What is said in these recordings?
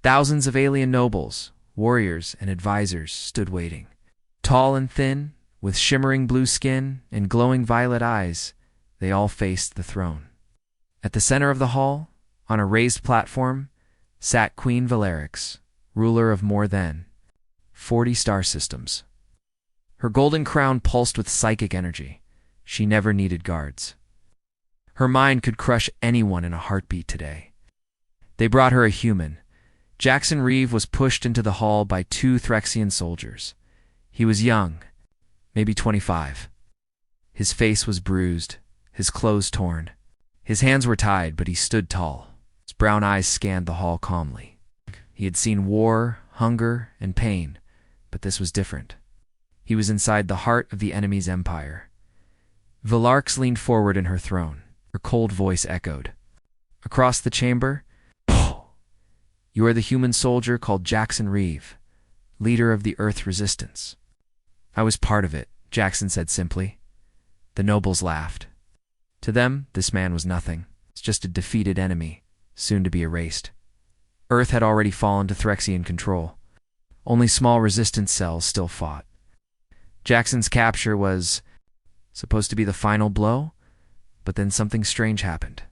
Thousands of alien nobles, warriors, and advisors stood waiting. Tall and thin, with shimmering blue skin and glowing violet eyes, they all faced the throne. At the center of the hall, on a raised platform, sat Queen Valerix, ruler of more than 40 star systems. Her golden crown pulsed with psychic energy. She never needed guards. Her mind could crush anyone in a heartbeat today. They brought her a human. Jackson Reeve was pushed into the hall by 2 Threxian soldiers. He was young, maybe 25. His face was bruised, his clothes torn. His hands were tied, but he stood tall. His brown eyes scanned the hall calmly. He had seen war, hunger, and pain, but this was different. He was inside the heart of the enemy's empire. Valarx leaned forward in her throne. Her cold voice echoed. Across the chamber, "You are the human soldier called Jackson Reeve, leader of the Earth Resistance." "I was part of it," Jackson said simply. The nobles laughed. To them, this man was nothing. It's just a defeated enemy, soon to be erased. Earth had already fallen to Threxian control. Only small resistance cells still fought. Jackson's capture was supposed to be the final blow, but then something strange happened.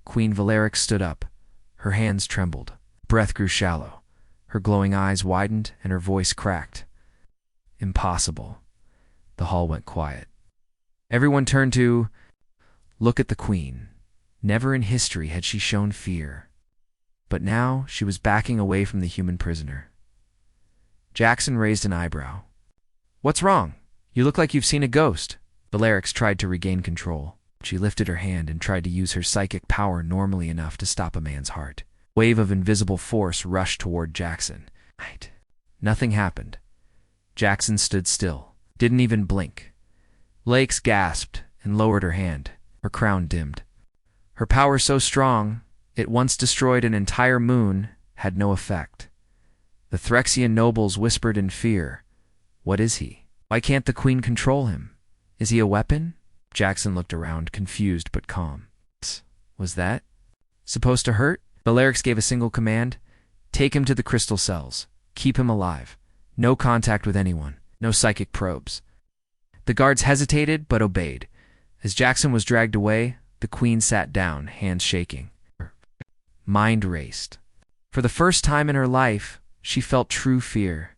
Queen Valerix stood up. Her hands trembled. Breath grew shallow. Her glowing eyes widened and her voice cracked. Impossible. The hall went quiet. Everyone turned to look at the queen. Never in history had she shown fear. But now she was backing away from the human prisoner. Jackson raised an eyebrow. "What's wrong? You look like you've seen a ghost." Valerix tried to regain control. She lifted her hand and tried to use her psychic power normally enough to stop a man's heart. A wave of invisible force rushed toward Jackson. Nothing happened. Jackson stood still, didn't even blink. Valerix gasped and lowered her hand. Her crown dimmed. Her power so strong, it once destroyed an entire moon, had no effect. The Threxian nobles whispered in fear. "What is he? Why can't the queen control him? Is he a weapon?" Jackson looked around, confused but calm. "Was that supposed to hurt?" Valerix gave a single command. "Take him to the crystal cells. Keep him alive. No contact with anyone. No psychic probes." The guards hesitated but obeyed. As Jackson was dragged away, the queen sat down, hands shaking. Her mind raced. For the first time in her life, she felt true fear.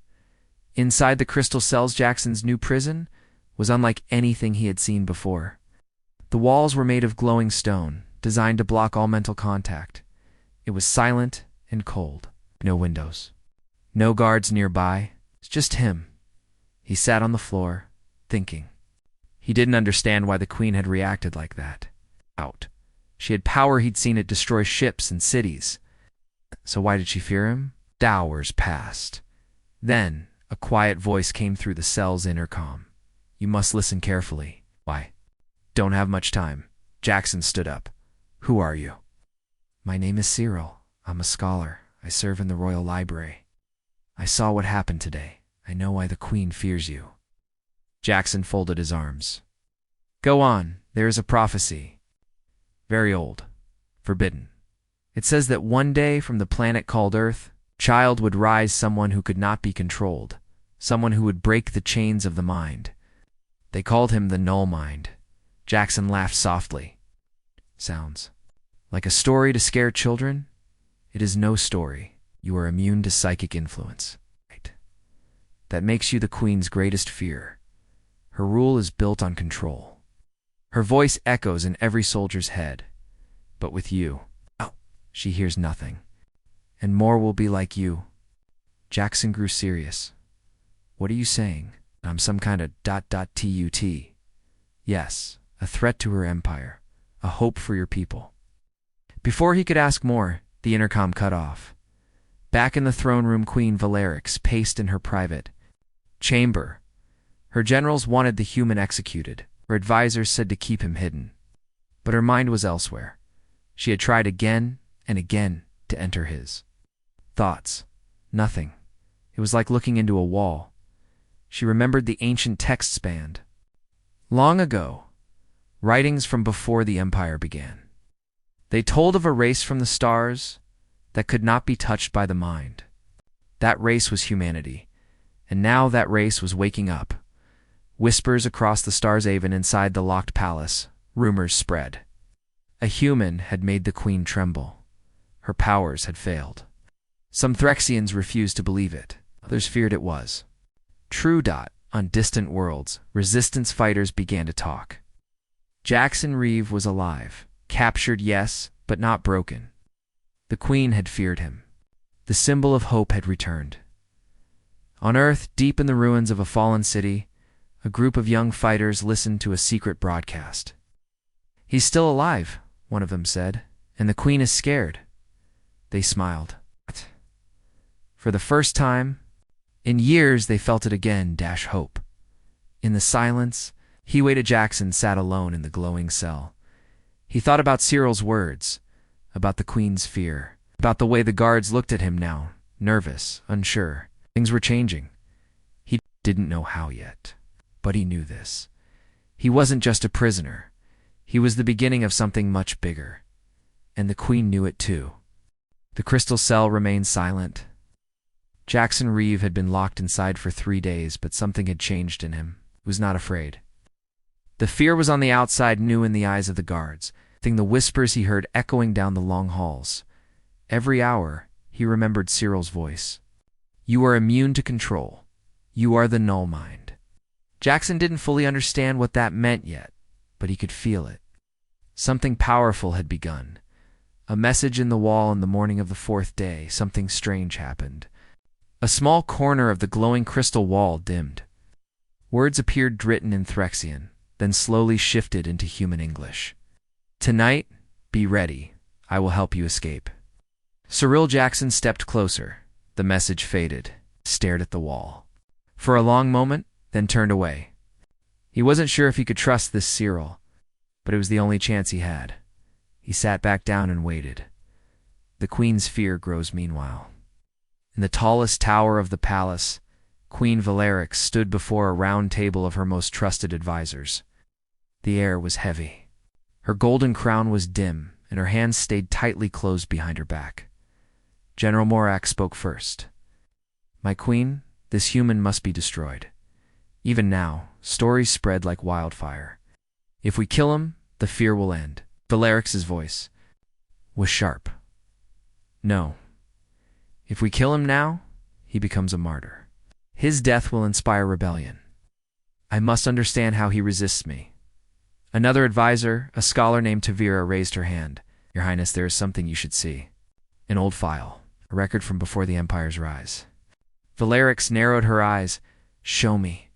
Inside the crystal cells, Jackson's new prison was unlike anything he had seen before. The walls were made of glowing stone, designed to block all mental contact. It was silent and cold. No windows. No guards nearby. It's just him. He sat on the floor, thinking. He didn't understand why the queen had reacted like that. She had power he'd seen it destroy ships and cities. So why did she fear him? Hours passed. Then, a quiet voice came through the cell's intercom. "You must listen carefully." "Why?" "Don't have much time." Jackson stood up. "Who are you?" "My name is Cyril. I'm a scholar. I serve in the Royal Library. I saw what happened today. I know why the Queen fears you." Jackson folded his arms. "Go on. There is a prophecy. Very old. Forbidden. It says that one day from the planet called Earth, child would rise someone who could not be controlled, someone who would break the chains of the mind. They called him the Null Mind." Jackson laughed softly. "Sounds like a story to scare children? It is no story. You are immune to psychic influence. That makes you the Queen's greatest fear. Her rule is built on control. Her voice echoes in every soldier's head. But with you, she hears nothing. And more will be like you." Jackson grew serious. "What are you saying? I'm some kind of ... tut. Yes, a threat to her empire, a hope for your people." Before he could ask more, the intercom cut off. Back in the throne room, Queen Valerix paced in her private chamber. Her generals wanted the human executed. Her advisors said to keep him hidden. But her mind was elsewhere. She had tried again and again to enter his thoughts. Nothing. It was like looking into a wall. She remembered the ancient texts spanned. Long ago, writings from before the Empire began. They told of a race from the stars, that could not be touched by the mind. That race was humanity, and now that race was waking up. Whispers across the Stars Haven inside the locked palace. Rumors spread. A human had made the queen tremble. Her powers had failed. Some Threxians refused to believe it. Others feared it was true. On distant worlds, resistance fighters began to talk. Jackson Reeve was alive. Captured, yes, but not broken. The queen had feared him. The symbol of hope had returned. On Earth, deep in the ruins of a fallen city, a group of young fighters listened to a secret broadcast. "He's still alive," one of them said, "and the queen is scared." They smiled. For the first time in years, they felt it again, hope. In the silence, He-Wada Jackson sat alone in the glowing cell. He thought about Cyril's words, about the queen's fear, about the way the guards looked at him now, nervous, unsure. Things were changing. He didn't know how yet, but he knew this. He wasn't just a prisoner. He was the beginning of something much bigger. And the queen knew it too. The crystal cell remained silent. Jackson Reeve had been locked inside for 3 days, but something had changed in him. He was not afraid. The fear was on the outside, new in the eyes of the guards, the whispers he heard echoing down the long halls. Every hour, he remembered Cyril's voice. "You are immune to control. You are the null mind." Jackson didn't fully understand what that meant yet, but he could feel it. Something powerful had begun. A message in the wall on the morning of the 4th day. Something strange happened. A small corner of the glowing crystal wall dimmed. Words appeared written in Threxian, then slowly shifted into human English. "Tonight, be ready. I will help you escape." Cyril Jackson stepped closer. The message faded, stared at the wall. For a long moment, then turned away. He wasn't sure if he could trust this Cyril, but it was the only chance he had. He sat back down and waited. The queen's fear grows meanwhile. In the tallest tower of the palace, Queen Valerix stood before a round table of her most trusted advisors. The air was heavy. Her golden crown was dim, and her hands stayed tightly closed behind her back. General Morak spoke first. "My queen, this human must be destroyed. Even now, stories spread like wildfire. If we kill him, the fear will end." Valerix's voice was sharp. "No. If we kill him now, he becomes a martyr. His death will inspire rebellion. I must understand how he resists me." Another advisor, a scholar named Tavira, raised her hand. "Your Highness, there is something you should see. An old file, a record from before the Empire's rise." Valerix narrowed her eyes. "Show me."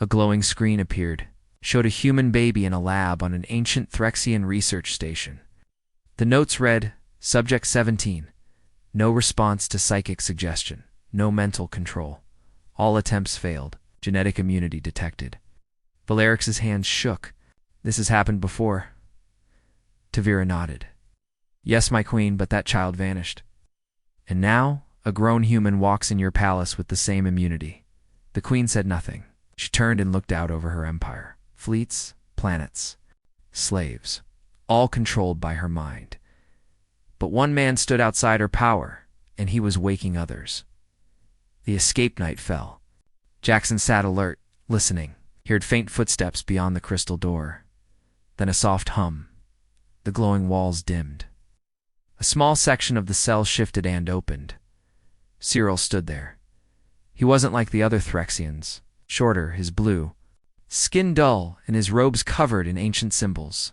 A glowing screen appeared, showed a human baby in a lab on an ancient Threxian research station. The notes read, "Subject 17. No response to psychic suggestion. No mental control. All attempts failed. Genetic immunity detected." Valerix's hands shook. "This has happened before." Tavira nodded. "Yes, my queen, but that child vanished. And now, a grown human walks in your palace with the same immunity." The queen said nothing. She turned and looked out over her empire. Fleets, planets, slaves, all controlled by her mind. But one man stood outside her power, and he was waking others. The escape night fell. Jackson sat alert, listening. He heard faint footsteps beyond the crystal door. Then a soft hum. The glowing walls dimmed. A small section of the cell shifted and opened. Cyril stood there. He wasn't like the other Threxians. Shorter, his blue skin dull, and his robes covered in ancient symbols.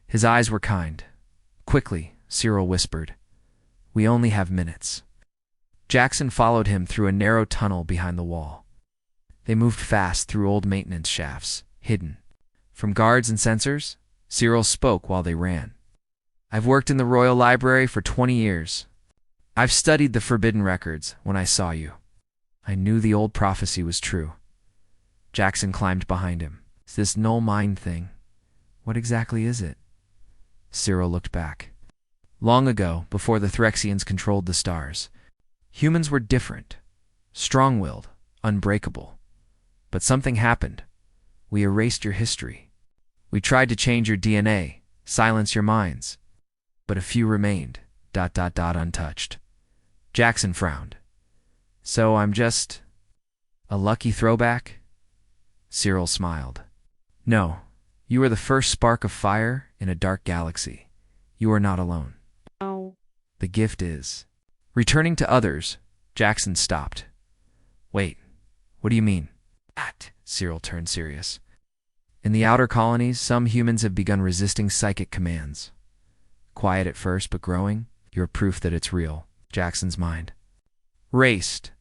His eyes were kind. "Quickly," Cyril whispered. "We only have minutes." Jackson followed him through a narrow tunnel behind the wall. They moved fast through old maintenance shafts, hidden from guards and sensors. Cyril spoke while they ran. "I've worked in the Royal Library for 20 years. I've studied the forbidden records. When I saw you, I knew the old prophecy was true." Jackson climbed behind him. "Is this null mind thing? What exactly is it?" Cyril looked back. Long ago, before the Threxians controlled the stars, humans were different, strong-willed, unbreakable. But something happened. We erased your history. We tried to change your DNA, silence your minds. But a few remained. untouched. Jackson frowned. So I'm just a lucky throwback? Cyril smiled. No, you are the first spark of fire in a dark galaxy. You are not alone. Oh. The gift is. Returning to others, Jackson stopped. Wait, what do you mean? That, Cyril turned serious. In the outer colonies, some humans have begun resisting psychic commands. Quiet at first, but growing, you're proof that it's real. Jackson's mind raced.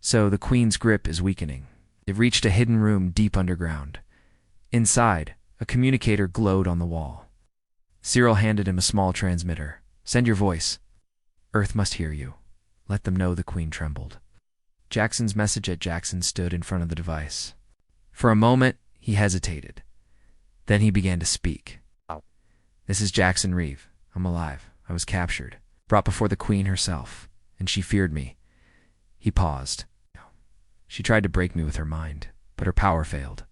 So the Queen's grip is weakening. They've reached a hidden room deep underground. Inside, a communicator glowed on the wall. Cyril handed him a small transmitter. Send your voice. Earth must hear you. Let them know the Queen trembled. Jackson's message at Jackson stood in front of the device. For a moment, he hesitated. Then he began to speak. This is Jackson Reeve. I'm alive. I was captured, brought before the Queen herself, and she feared me. He paused. She tried to break me with her mind, but her power failed.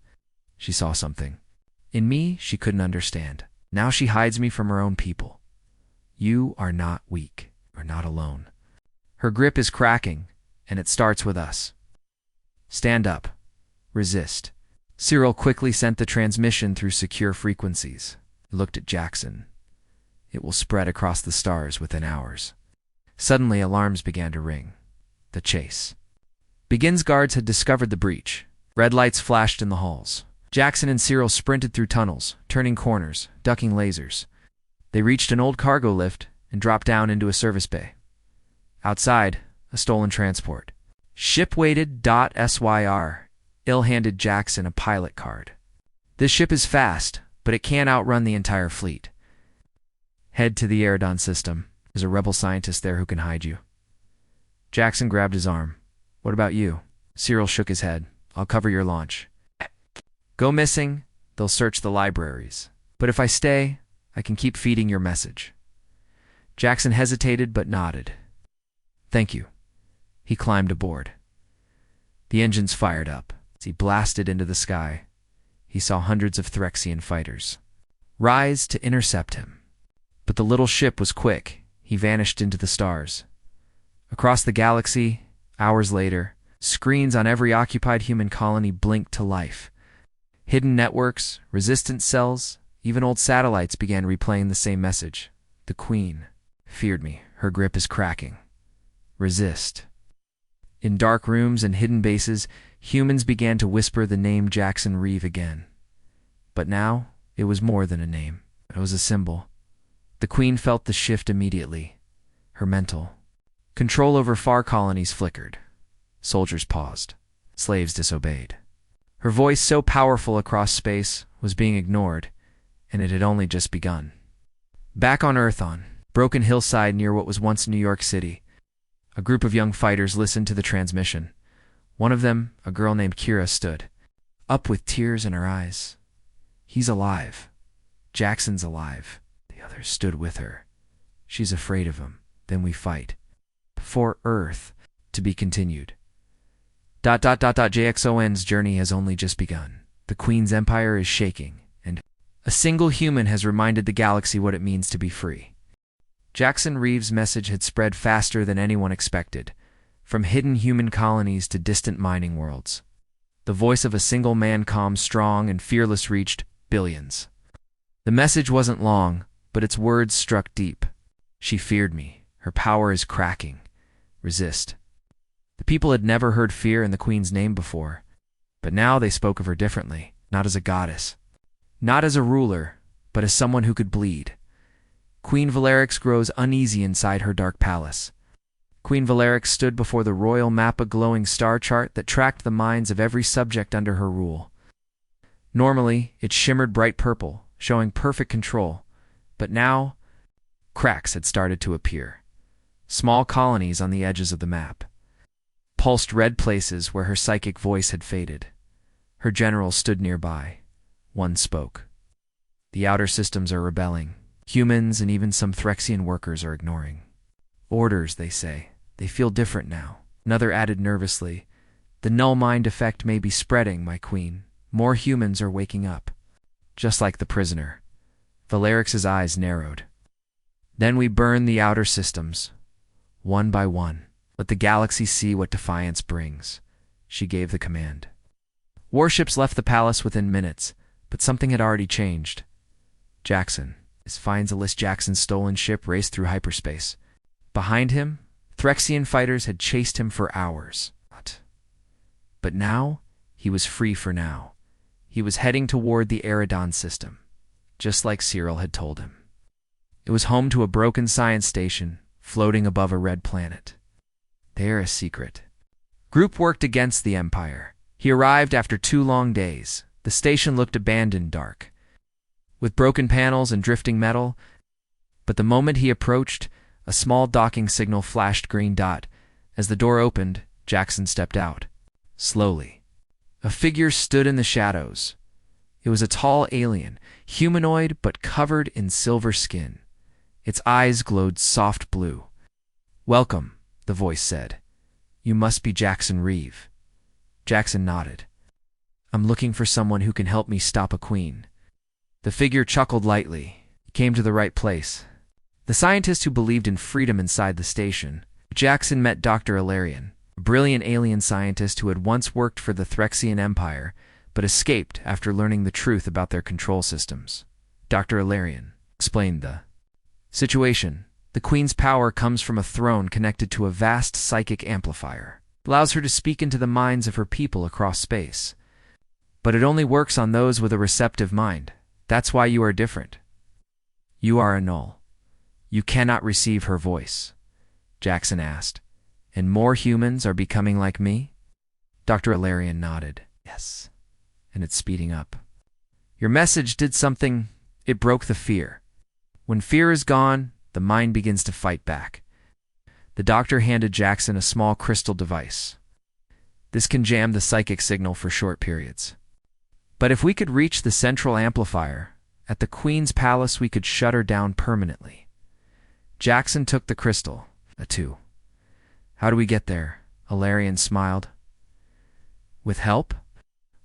She saw something. In me, she couldn't understand. Now she hides me from her own people. You are not weak. You are not alone. Her grip is cracking, and it starts with us. Stand up. Resist. Cyril quickly sent the transmission through secure frequencies. He looked at Jackson. It will spread across the stars within hours. Suddenly, alarms began to ring. The chase. Begin's guards had discovered the breach. Red lights flashed in the halls. Jackson and Cyril sprinted through tunnels, turning corners, ducking lasers. They reached an old cargo lift and dropped down into a service bay. Outside, a stolen transport. Shipweighted.SYR. Il handed Jackson a pilot card. This ship is fast, but it can't outrun the entire fleet. Head to the Aerodon system. There's a rebel scientist there who can hide you. Jackson grabbed his arm. What about you? Cyril shook his head. I'll cover your launch. Go missing, they'll search the libraries. But if I stay, I can keep feeding your message. Jackson hesitated but nodded. Thank you. He climbed aboard. The engines fired up. As he blasted into the sky, he saw hundreds of Threxian fighters rise to intercept him. But the little ship was quick. He vanished into the stars. Across the galaxy, hours later, screens on every occupied human colony blinked to life. Hidden networks, resistance cells, even old satellites began replaying the same message. The Queen feared me. Her grip is cracking. Resist. In dark rooms and hidden bases, humans began to whisper the name Jackson Reeve again. But now, it was more than a name. It was a symbol. The Queen felt the shift immediately. Her mental control over far colonies flickered. Soldiers paused. Slaves disobeyed. Her voice, so powerful across space, was being ignored, and it had only just begun. Back on Earth, on broken hillside near what was once New York City, a group of young fighters listened to the transmission. One of them, a girl named Kira, stood up with tears in her eyes. He's alive. Jackson's alive. The others stood with her. She's afraid of him. Then we fight. For Earth. To be continued. JXON's journey has only just begun. The Queen's empire is shaking, and a single human has reminded the galaxy what it means to be free. Jackson Reeve's message had spread faster than anyone expected, from hidden human colonies to distant mining worlds. The voice of a single man, calm, strong, and fearless, reached billions. The message wasn't long, but its words struck deep. She feared me. Her power is cracking. Resist. The people had never heard fear in the Queen's name before, but now they spoke of her differently, not as a goddess, not as a ruler, but as someone who could bleed. Queen Valerix grows uneasy inside her dark palace. Queen Valerix stood before the royal map, a glowing star chart that tracked the minds of every subject under her rule. Normally, it shimmered bright purple, showing perfect control, but now, cracks had started to appear. Small colonies on the edges of the map. Pulsed red places where her psychic voice had faded. Her generals stood nearby. One spoke. The outer systems are rebelling. Humans and even some Threxian workers are ignoring. Orders, they say. They feel different now. Another added nervously, the null mind effect may be spreading, my queen. More humans are waking up. Just like the prisoner. Valerix's eyes narrowed. Then we burn the outer systems, one by one. Let the galaxy see what defiance brings. She gave the command. Warships left the palace within minutes, but something had already changed. Jackson. Finds Jackson's stolen ship raced through hyperspace. Behind him, Threxian fighters had chased him for hours. But now, he was free for now. He was heading toward the Eridon system, just like Cyril had told him. It was home to a broken science station, floating above a red planet. There, a secret. Group worked against the Empire. He arrived after 2 long days. The station looked abandoned, dark, with broken panels and drifting metal. But the moment he approached, a small docking signal flashed green dot. As the door opened, Jackson stepped out. Slowly. A figure stood in the shadows. It was a tall alien, humanoid but covered in silver skin. Its eyes glowed soft blue. "Welcome," the voice said. "You must be Jackson Reeve." Jackson nodded. "I'm looking for someone who can help me stop a queen." The figure chuckled lightly. He came to the right place. The scientist who believed in freedom inside the station. Jackson met Dr. Ilarion, a brilliant alien scientist who had once worked for the Threxian Empire, but escaped after learning the truth about their control systems. Dr. Ilarion explained the situation. The Queen's power comes from a throne connected to a vast psychic amplifier. It allows her to speak into the minds of her people across space. But it only works on those with a receptive mind. That's why you are different. You are a null. You cannot receive her voice. Jackson asked, "And more humans are becoming like me?" Dr. Ilarion nodded. "Yes. And it's speeding up." "Your message did something. It broke the fear. When fear is gone, the mind begins to fight back." The doctor handed Jackson a small crystal device. "This can jam the psychic signal for short periods. But if we could reach the central amplifier, at the Queen's palace we could shut her down permanently." Jackson took the crystal. "2. How do we get there?" Ilarion smiled. "With help?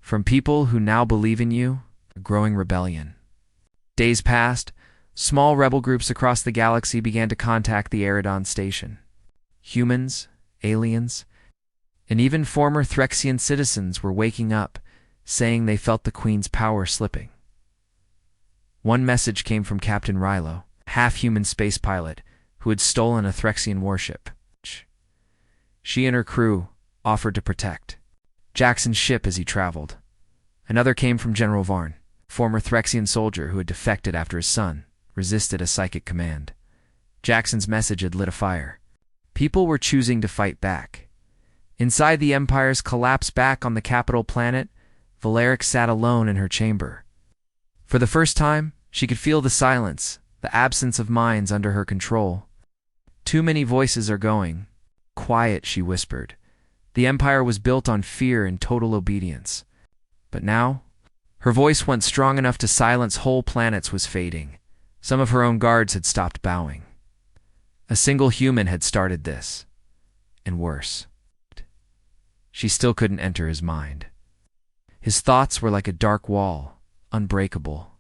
From people who now believe in you, a growing rebellion." Days passed. Small rebel groups across the galaxy began to contact the Eridon station. Humans, aliens, and even former Threxian citizens were waking up, saying they felt the Queen's power slipping. One message came from Captain Rilo, a half-human space pilot who had stolen a Threxian warship. She and her crew offered to protect Jackson's ship as he traveled. Another came from General Varn, former Threxian soldier who had defected after his son resisted a psychic command. Jackson's message had lit a fire. People were choosing to fight back. Inside the Empire's collapse back on the capital planet, Valeric sat alone in her chamber. For the first time, she could feel the silence, the absence of minds under her control. "Too many voices are going. Quiet," she whispered. The Empire was built on fear and total obedience. But now, her voice went strong enough to silence whole planets was fading. Some of her own guards had stopped bowing. A single human had started this. And worse. She still couldn't enter his mind. His thoughts were like a dark wall, unbreakable.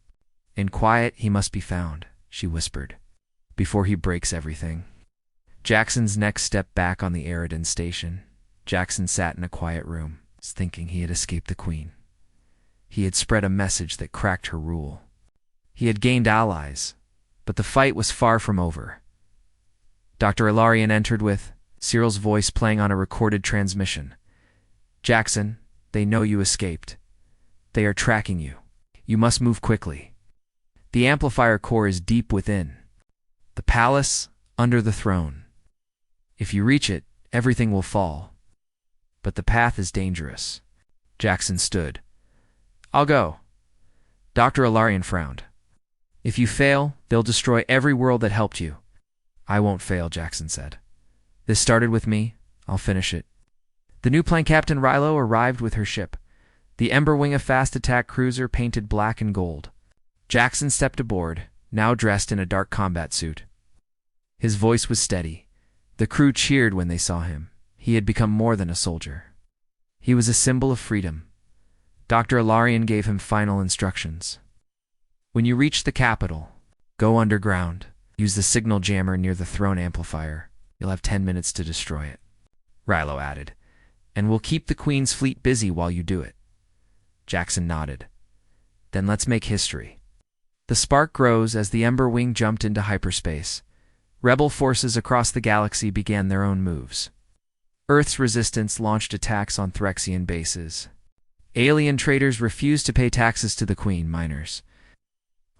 "In quiet he must be found," she whispered, "before he breaks everything." Jackson's next step back on the Eridon station. Jackson sat in a quiet room, thinking he had escaped the Queen. He had spread a message that cracked her rule. He had gained allies, but the fight was far from over. Dr. Ilarion entered with Cyril's voice playing on a recorded transmission. "Jackson, they know you escaped. They are tracking you. You must move quickly. The amplifier core is deep within. The palace, under the throne. If you reach it, everything will fall. But the path is dangerous." Jackson stood. "I'll go." Dr. Ilarion frowned. "If you fail, they'll destroy every world that helped you." "I won't fail," Jackson said. "This started with me. I'll finish it." The new plane Captain Rilo arrived with her ship, the Emberwing, a fast attack cruiser painted black and gold. Jackson stepped aboard, now dressed in a dark combat suit. His voice was steady. The crew cheered when they saw him. He had become more than a soldier. He was a symbol of freedom. Dr. Ilarion gave him final instructions. "When you reach the capital, go underground. Use the signal jammer near the throne amplifier. You'll have 10 minutes to destroy it. Rilo added, and we'll keep the Queen's fleet busy while you do it. Jackson nodded. Then let's make history. The spark grows as the Ember Wing jumped into hyperspace. Rebel forces across the galaxy began their own moves. Earth's resistance launched attacks on Threxian bases. Alien traders refused to pay taxes to the Queen miners.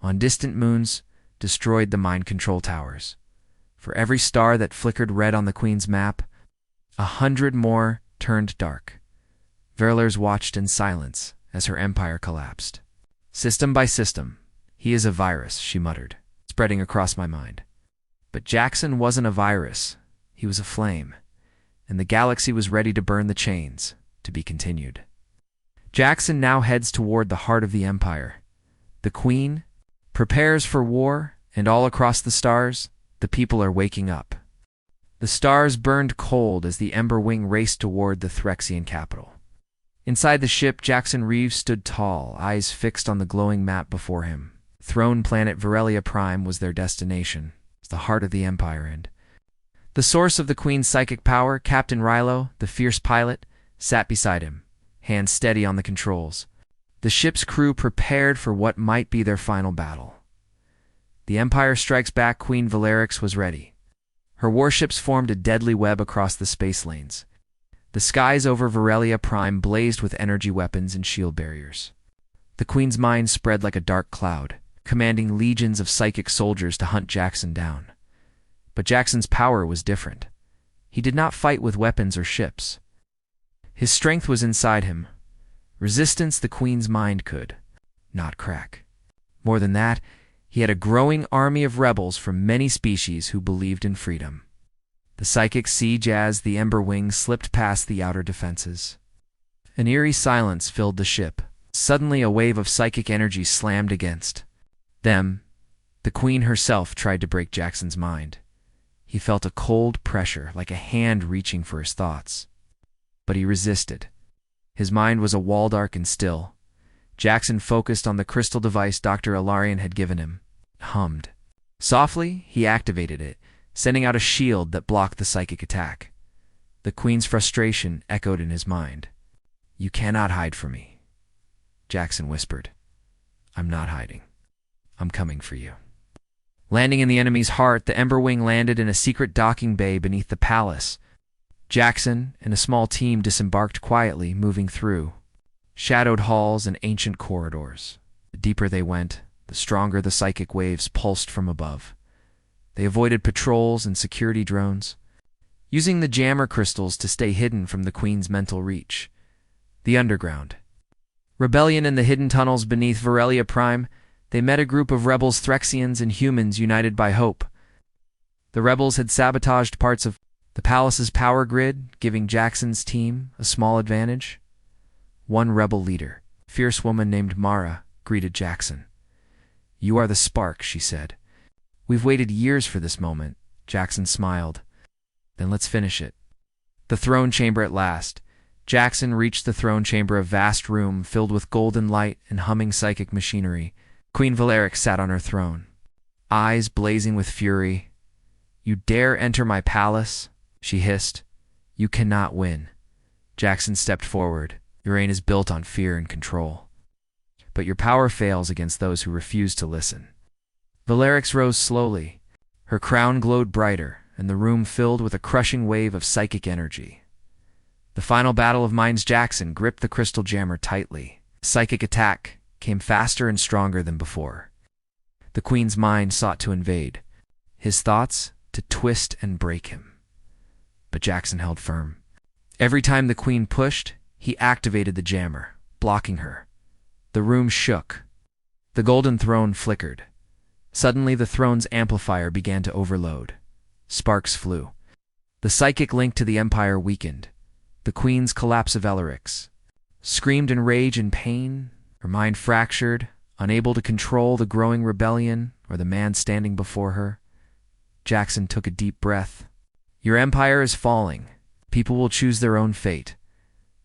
On distant moons, destroyed the mind control towers. For every star that flickered red on the Queen's map, 100 more turned dark. Verlers watched in silence as her empire collapsed. System by system, he is a virus, she muttered, spreading across my mind. But Jackson wasn't a virus, he was a flame, and the galaxy was ready to burn the chains, to be continued. Jackson now heads toward the heart of the Empire. The Queen prepares for war, and all across the stars, the people are waking up. The stars burned cold as the Ember Wing raced toward the Threxian capital. Inside the ship, Jackson Reeves stood tall, eyes fixed on the glowing map before him. Throne planet Varelia Prime was their destination. It's the heart of the Empire, and the source of the Queen's psychic power, Captain Rilo, the fierce pilot, sat beside him, hands steady on the controls. The ship's crew prepared for what might be their final battle. The Empire Strikes Back Queen Valerix was ready. Her warships formed a deadly web across the space lanes. The skies over Varelia Prime blazed with energy weapons and shield barriers. The Queen's mind spread like a dark cloud, commanding legions of psychic soldiers to hunt Jackson down. But Jackson's power was different. He did not fight with weapons or ships. His strength was inside him. Resistance the Queen's mind could not crack. More than that, he had a growing army of rebels from many species who believed in freedom. The psychic siege as the Ember Wing slipped past the outer defenses. An eerie silence filled the ship. Suddenly a wave of psychic energy slammed against them. The Queen herself tried to break Jackson's mind. He felt a cold pressure, like a hand reaching for his thoughts. But he resisted. His mind was a wall dark and still. Jackson focused on the crystal device Dr. Ilarian had given him. Hummed. Softly, he activated it, sending out a shield that blocked the psychic attack. The Queen's frustration echoed in his mind. "You cannot hide from me," Jackson whispered. "I'm not hiding. I'm coming for you." Landing in the enemy's heart, the Ember Wing landed in a secret docking bay beneath the palace. Jackson and a small team disembarked quietly, moving through shadowed halls and ancient corridors. The deeper they went, the stronger the psychic waves pulsed from above. They avoided patrols and security drones, using the jammer crystals to stay hidden from the Queen's mental reach. The underground. Rebellion in the hidden tunnels beneath Varelia Prime, they met a group of rebels, Threxians and humans united by hope. The rebels had sabotaged parts of the palace's power grid, giving Jackson's team a small advantage. One rebel leader, a fierce woman named Mara, greeted Jackson. "You are the spark," she said. "We've waited years for this moment." Jackson smiled. "Then let's finish it." The throne chamber at last. Jackson reached the throne chamber, a vast room filled with golden light and humming psychic machinery. Queen Valerix sat on her throne, eyes blazing with fury. "You dare enter my palace?" she hissed. "You cannot win." Jackson stepped forward. "Your reign is built on fear and control. But your power fails against those who refuse to listen." Valerix rose slowly. Her crown glowed brighter, and the room filled with a crushing wave of psychic energy. The final battle of minds. Jackson gripped the crystal jammer tightly. Psychic attack came faster and stronger than before. The Queen's mind sought to invade, his thoughts to twist and break him. But Jackson held firm. Every time the Queen pushed, he activated the jammer, blocking her. The room shook. The golden throne flickered. Suddenly the throne's amplifier began to overload. Sparks flew. The psychic link to the Empire weakened. The Queen's collapse of Valerix screamed in rage and pain, her mind fractured, unable to control the growing rebellion or the man standing before her. Jackson took a deep breath. "Your empire is falling. People will choose their own fate."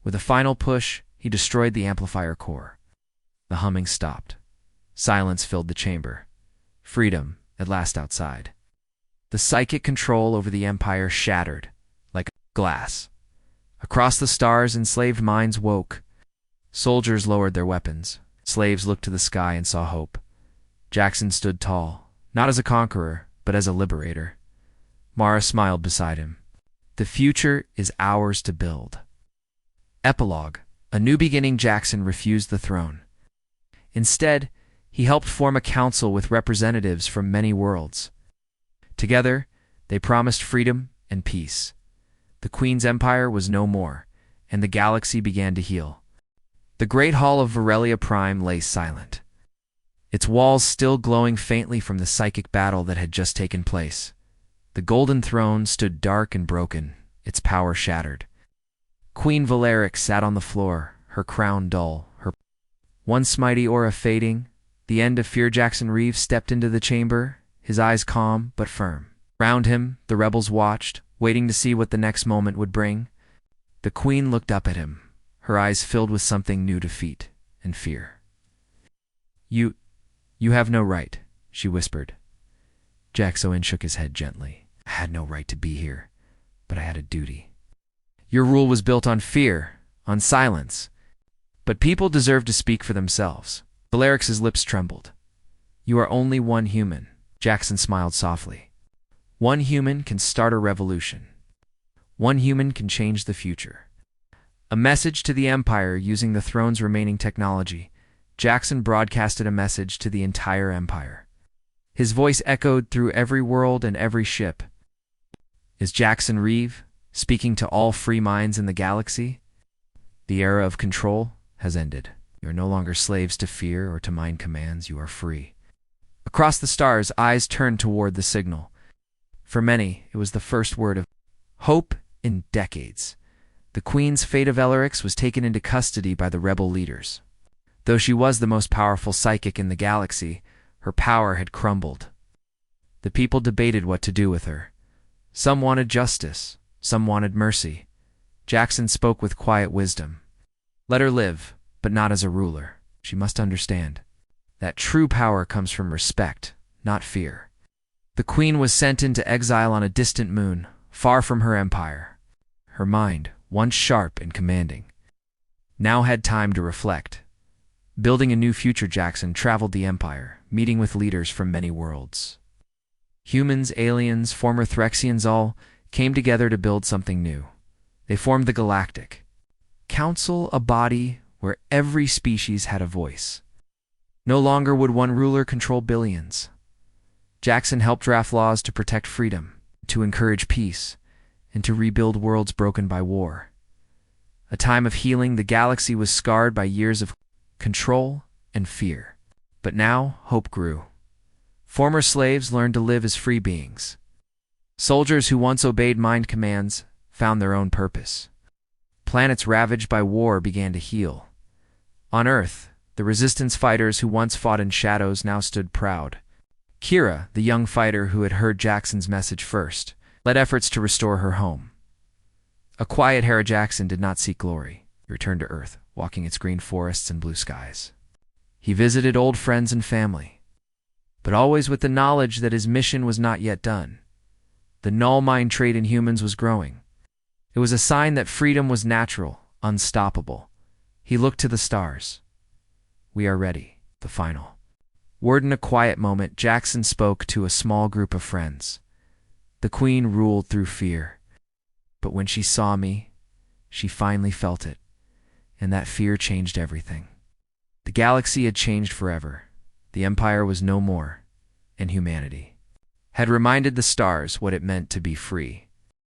With a final push, he destroyed the amplifier core. The humming stopped. Silence filled the chamber. Freedom, at last, outside. The psychic control over the Empire shattered, like glass. Across the stars, enslaved minds woke. Soldiers lowered their weapons. Slaves looked to the sky and saw hope. Jackson stood tall, not as a conqueror, but as a liberator. Mara smiled beside him. The future is ours to build. Epilogue. A new beginning. Jackson refused the throne. Instead, he helped form a council with representatives from many worlds. Together, they promised freedom and peace. The Queen's empire was no more, and the galaxy began to heal. The Great Hall of Varelia Prime lay silent, its walls still glowing faintly from the psychic battle that had just taken place. The golden throne stood dark and broken, its power shattered. Queen Valeric sat on the floor, her crown dull, her once mighty aura fading. The end of fear. Jackson Reeves stepped into the chamber, his eyes calm but firm. Round him, the rebels watched, waiting to see what the next moment would bring. The Queen looked up at him, her eyes filled with something new: defeat and fear. You have no right," she whispered. Jackson shook his head gently. "I had no right to be here, but I had a duty. Your rule was built on fear, on silence. But people deserve to speak for themselves." Valeric's lips trembled. "You are only one human." Jackson smiled softly. "One human can start a revolution. One human can change the future." A message to the Empire using the throne's remaining technology. Jackson broadcasted a message to the entire Empire. His voice echoed through every world and every ship. Is Jackson Reeve speaking to all free minds in the galaxy? The era of control has ended. You are no longer slaves to fear or to mind commands. You are free. Across the stars, eyes turned toward the signal. For many, it was the first word of hope in decades. The Queen's fate of Valerix was taken into custody by the rebel leaders. Though she was the most powerful psychic in the galaxy, her power had crumbled. The people debated what to do with her. Some wanted justice, some wanted mercy. Jackson spoke with quiet wisdom. Let her live, but not as a ruler. She must understand that true power comes from respect, not fear. The Queen was sent into exile on a distant moon, far from her empire. Her mind, once sharp and commanding, now had time to reflect. Building a new future, Jackson traveled the Empire, meeting with leaders from many worlds. Humans, aliens, former Threxians all came together to build something new. They formed the Galactic Council, a body where every species had a voice. No longer would one ruler control billions. Jackson helped draft laws to protect freedom, to encourage peace, and to rebuild worlds broken by war. A time of healing. The galaxy was scarred by years of control and fear. But now, hope grew. Former slaves learned to live as free beings. Soldiers who once obeyed mind commands found their own purpose. Planets ravaged by war began to heal. On Earth, the resistance fighters who once fought in shadows now stood proud. Kira, the young fighter who had heard Jackson's message first, led efforts to restore her home. A quiet Hera. Jackson did not seek glory. He returned to Earth, walking its green forests and blue skies. He visited old friends and family, but always with the knowledge that his mission was not yet done. The null mind trade in humans was growing. It was a sign that freedom was natural, unstoppable. He looked to the stars. We are ready. The final word. In a quiet moment, Jackson spoke to a small group of friends. The Queen ruled through fear. But when she saw me, she finally felt it, and that fear changed everything. The galaxy had changed forever. The Empire was no more, and humanity had reminded the stars what it meant to be free.